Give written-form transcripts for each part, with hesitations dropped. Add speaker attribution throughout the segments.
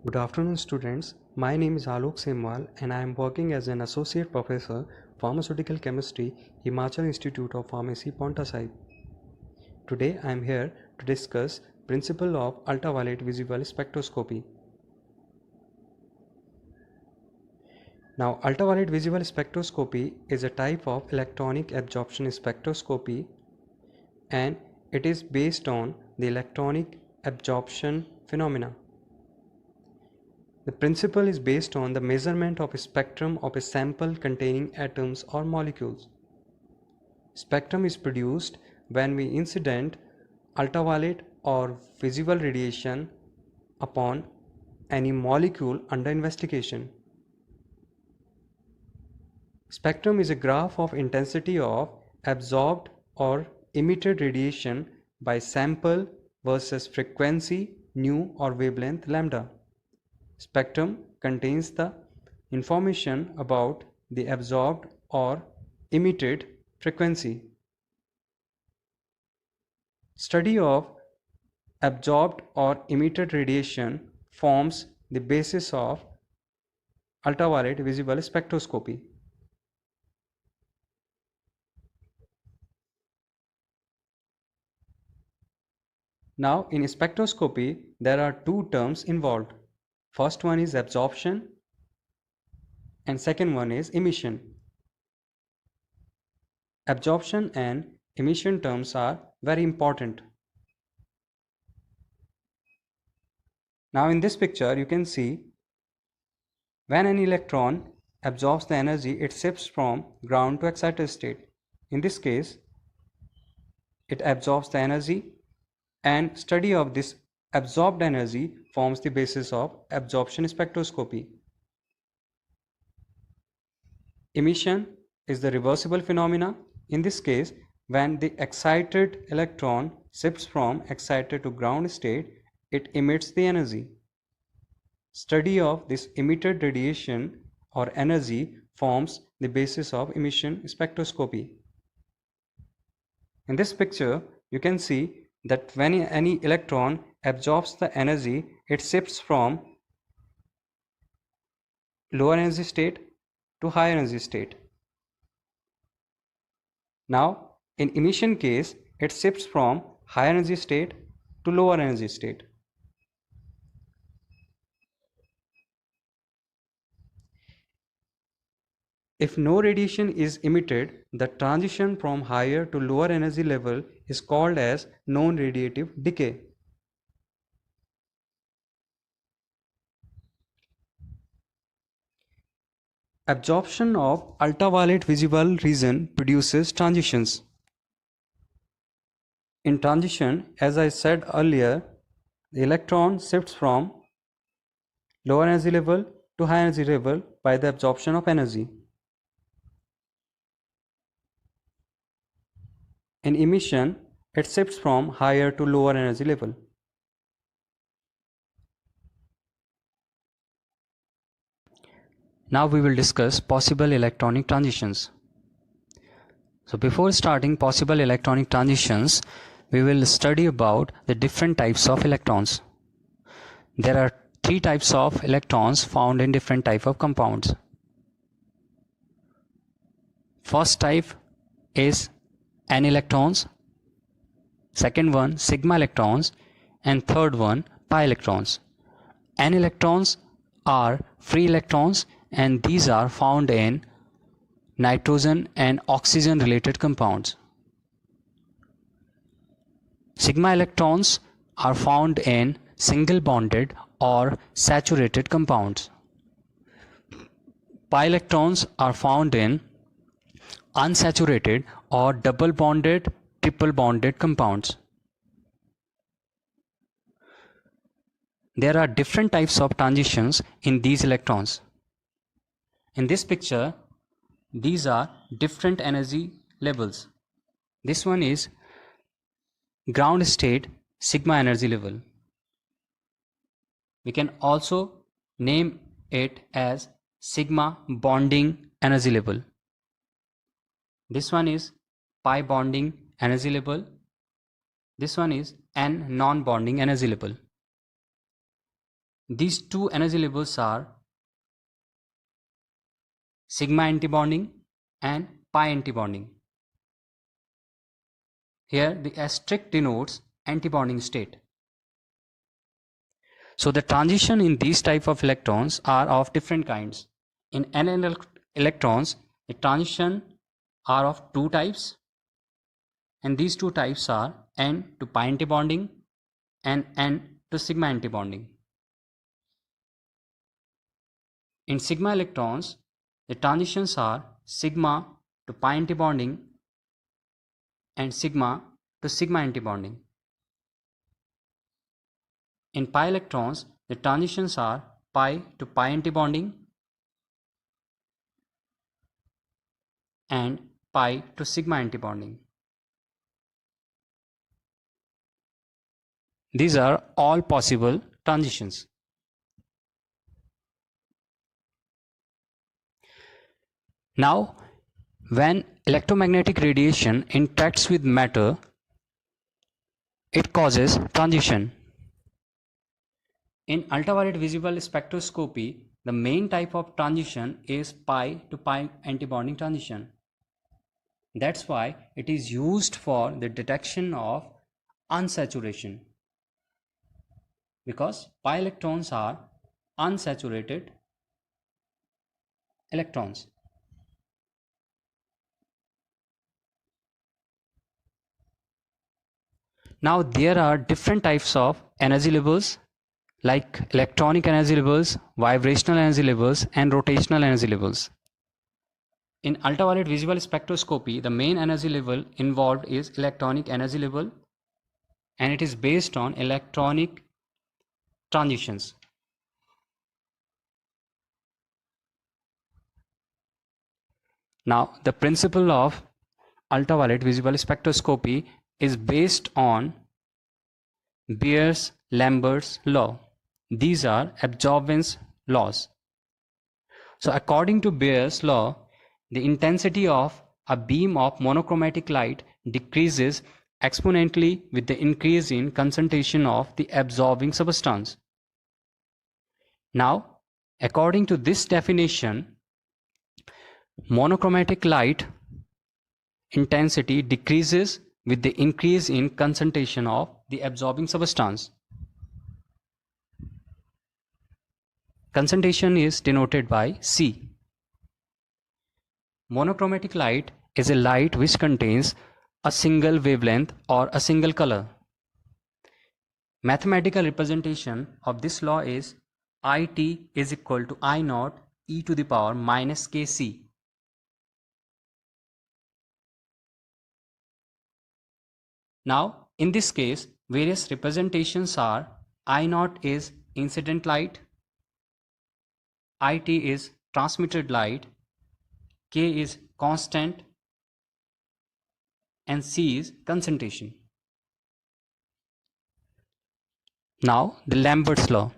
Speaker 1: Good afternoon, students. My name is Alok Semwal and I am working as an Associate Professor, Pharmaceutical Chemistry, Himachal Institute of Pharmacy, Paonta Sahib. Today I am here to discuss principle of ultraviolet visible spectroscopy. Now, ultraviolet visible spectroscopy is a type of electronic absorption spectroscopy and it is based on the electronic absorption phenomena. The principle is based on the measurement of a spectrum of a sample containing atoms or molecules. Spectrum is produced when we incident ultraviolet or visible radiation upon any molecule under investigation. Spectrum is a graph of intensity of absorbed or emitted radiation by sample versus frequency nu or wavelength lambda. Spectrum contains the information about the absorbed or emitted frequency. Study of absorbed or emitted radiation forms the basis of ultraviolet visible spectroscopy. Now, in spectroscopy, there are two terms involved. First one is absorption and second one is emission. Absorption and emission terms are very important. Now in this picture you can see when an electron absorbs the energy, it shifts from ground to excited state. In this case, it absorbs the energy and study of this absorbed energy forms the basis of absorption spectroscopy. Emission is the reversible phenomena. In this case, when the excited electron shifts from excited to ground state, it emits the energy. Study of this emitted radiation or energy forms the basis of emission spectroscopy. In this picture, you can see that when any electron absorbs the energy, it shifts from lower energy state to higher energy state. Now, in emission case, it shifts from higher energy state to lower energy state. If no radiation is emitted, the transition from higher to lower energy level is called as non-radiative decay. Absorption of ultraviolet visible region produces transitions. In transition, as I said earlier, the electron shifts from lower energy level to higher energy level by the absorption of energy. In emission, it shifts from higher to lower energy level. Now we will discuss possible electronic transitions. So before starting possible electronic transitions, we will study about the different types of electrons. There are three types of electrons found in different type of compounds. First type is N electrons, second one sigma electrons, and third one pi electrons. N electrons are free electrons and these are found in nitrogen and oxygen related compounds. Sigma electrons are found in single bonded or saturated compounds. Pi electrons are found in unsaturated or double bonded, triple bonded compounds. There are different types of transitions in these electrons. In this picture, these are different energy levels. This one is ground state sigma energy level. We can also name it as sigma bonding energy level. This one is pi bonding energy level. This one is N non-bonding energy level. These two energy levels are sigma antibonding and pi antibonding. Here the asterisk denotes antibonding state. So the transition in these type of electrons are of different kinds. In N electrons, the transition are of two types, and these two types are N to pi antibonding and N to sigma antibonding. In sigma electrons, the transitions are sigma to pi antibonding and sigma to sigma antibonding. In pi electrons, the transitions are pi to pi antibonding and pi to sigma antibonding. These are all possible transitions. Now, when electromagnetic radiation interacts with matter, it causes transition. In ultraviolet visible spectroscopy, the main type of transition is pi to pi antibonding transition. That's why it is used for the detection of unsaturation, because pi electrons are unsaturated electrons. Now there are different types of energy levels, like electronic energy levels, vibrational energy levels, and rotational energy levels. In ultraviolet visible spectroscopy, the main energy level involved is electronic energy level, and it is based on electronic transitions. Now, the principle of ultraviolet visible spectroscopy is based on Beer's-Lambert's law. These are absorbance laws. So according to Beer's law, the intensity of a beam of monochromatic light decreases exponentially with the increase in concentration of the absorbing substance. Now, according to this definition, monochromatic light intensity decreases with the increase in concentration of the absorbing substance. Concentration is denoted by C. Monochromatic light is a light which contains a single wavelength or a single color. Mathematical representation of this law is IT is equal to I naught e to the power minus kc. Now, in this case, various representations are I naught is incident light, IT is transmitted light, K is constant, and C is concentration. Now, the Lambert's law.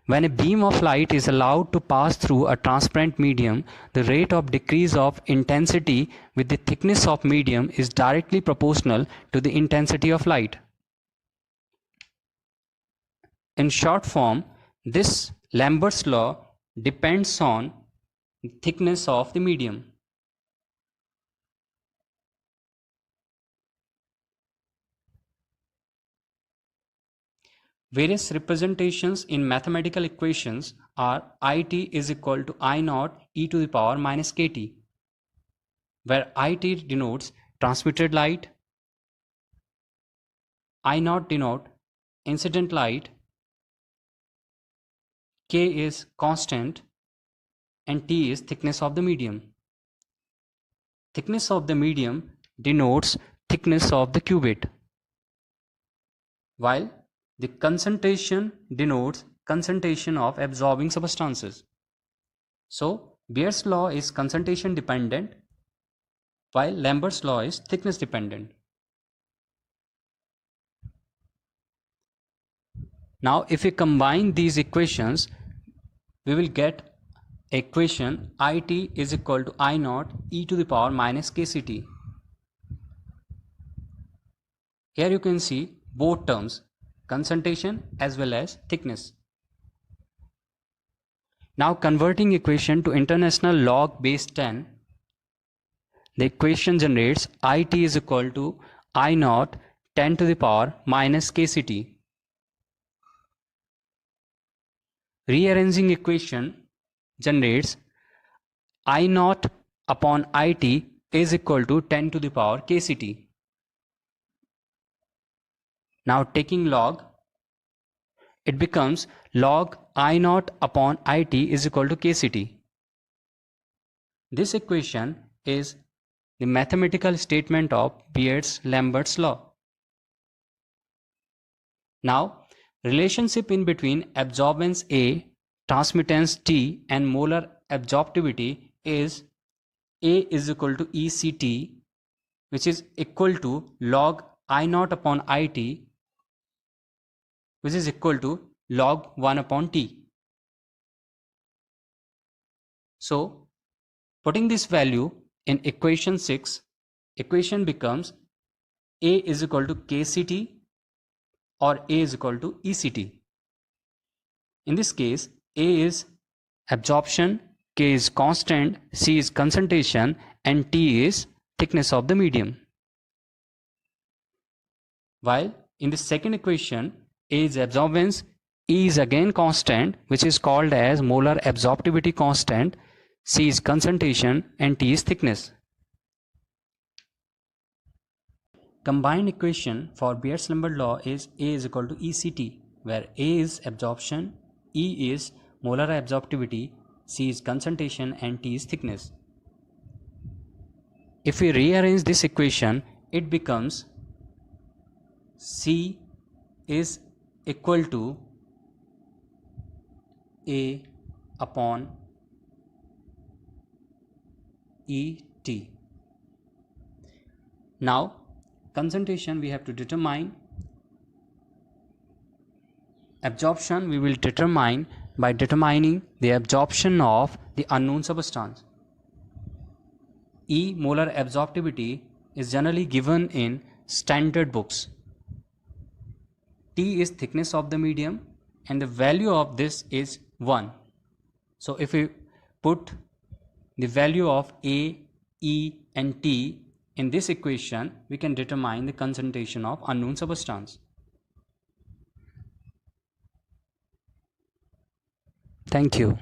Speaker 1: When a beam of light is allowed to pass through a transparent medium, the rate of decrease of intensity with the thickness of medium is directly proportional to the intensity of light. In short form, this Lambert's law depends on the thickness of the medium. Various representations in mathematical equations are IT is equal to I naught e to the power minus kt, where IT denotes transmitted light, I naught denote incident light, K is constant, and T is thickness of the medium. Thickness of the medium denotes thickness of the qubit, while the concentration denotes concentration of absorbing substances. So, Beer's law is concentration dependent, while Lambert's law is thickness dependent. Now, if we combine these equations, we will get equation IT is equal to I naught e to the power minus kct. Here you can see both terms, concentration as well as thickness. Now converting equation to international log base 10, the equation generates IT is equal to I naught 10 to the power minus kct. Rearranging equation generates I naught upon IT is equal to 10 to the power kct. Now taking log, it becomes log I naught upon IT is equal to kct. This equation is the mathematical statement of Beer-Lambert's law. Now, relationship in between absorbance A, transmittance T and molar absorptivity is A is equal to ECT, which is equal to log I naught upon IT, which is equal to log 1 upon T. So, putting this value in equation 6, equation becomes A is equal to kct or A is equal to ECT. In this case, A is absorption, K is constant, C is concentration and T is thickness of the medium. While in the second equation, A is absorbance, E is again constant, which is called as molar absorptivity constant, C is concentration and T is thickness. Combined equation for Beer-Lambert law is A is equal to ECT, where A is absorption, E is molar absorptivity, C is concentration and T is thickness. If we rearrange this equation, it becomes C is equal to A upon ET. Now, concentration we have to determine. Absorption we will determine by determining the absorption of the unknown substance. E molar absorptivity is generally given in standard books. T is thickness of the medium and the value of this is 1. So if we put the value of A, E and T in this equation, we can determine the concentration of unknown substance. Thank you.